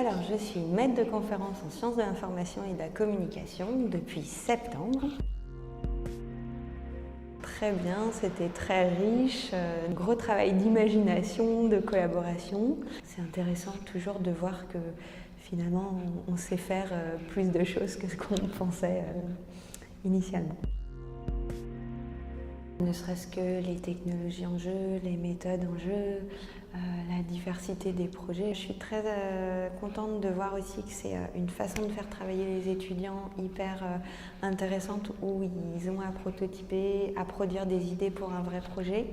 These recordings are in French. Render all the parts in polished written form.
Alors, je suis maître de conférence en sciences de l'information et de la communication depuis septembre. Très bien, c'était très riche, gros travail d'imagination, de collaboration. C'est intéressant toujours de voir que finalement on sait faire plus de choses que ce qu'on pensait initialement. Ne serait-ce que les technologies en jeu, les méthodes en jeu, la diversité des projets. Je suis très contente de voir aussi que c'est une façon de faire travailler les étudiants hyper intéressante où ils ont à prototyper, à produire des idées pour un vrai projet.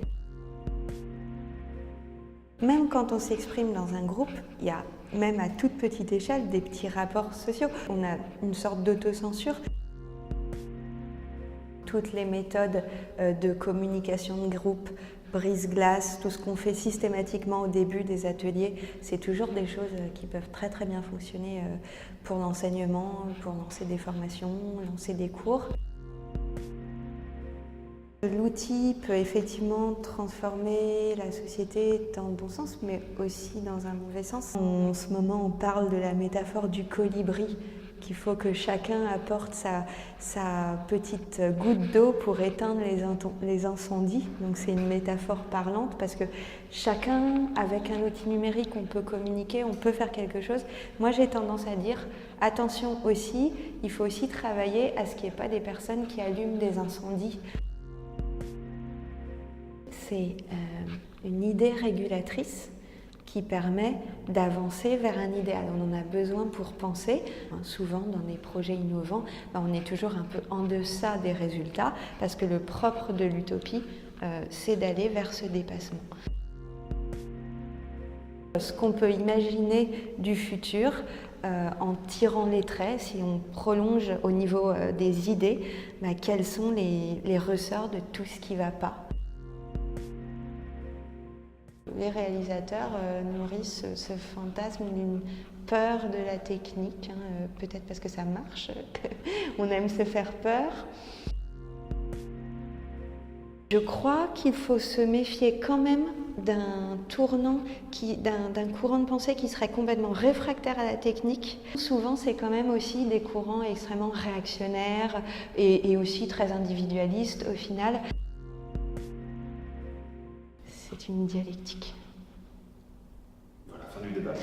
Même quand on s'exprime dans un groupe, il y a même à toute petite échelle des petits rapports sociaux. On a une sorte d'autocensure. Toutes les méthodes de communication de groupe, brise-glace, tout ce qu'on fait systématiquement au début des ateliers, c'est toujours des choses qui peuvent très très bien fonctionner pour l'enseignement, pour lancer des formations, lancer des cours. L'outil peut effectivement transformer la société dans le bon sens, mais aussi dans un mauvais sens. En ce moment, on parle de la métaphore du colibri, qu'il faut que chacun apporte sa petite goutte d'eau pour éteindre les incendies. Donc c'est une métaphore parlante parce que chacun, avec un outil numérique, on peut communiquer, on peut faire quelque chose. Moi, j'ai tendance à dire, attention aussi, il faut aussi travailler à ce qu'il n'y ait pas des personnes qui allument des incendies. C'est une idée régulatrice qui permet d'avancer vers un idéal. On en a besoin pour penser. Souvent, dans des projets innovants, on est toujours un peu en deçà des résultats parce que le propre de l'utopie, c'est d'aller vers ce dépassement. Ce qu'on peut imaginer du futur, en tirant les traits, si on prolonge au niveau des idées, quels sont les ressorts de tout ce qui ne va pas. Les réalisateurs nourrissent ce fantasme d'une peur de la technique, peut-être parce que ça marche, on aime se faire peur. Je crois qu'il faut se méfier quand même d'un tournant, d'un courant de pensée qui serait complètement réfractaire à la technique. Souvent, c'est quand même aussi des courants extrêmement réactionnaires et aussi très individualistes au final. C'est une dialectique. Voilà, fin du débat.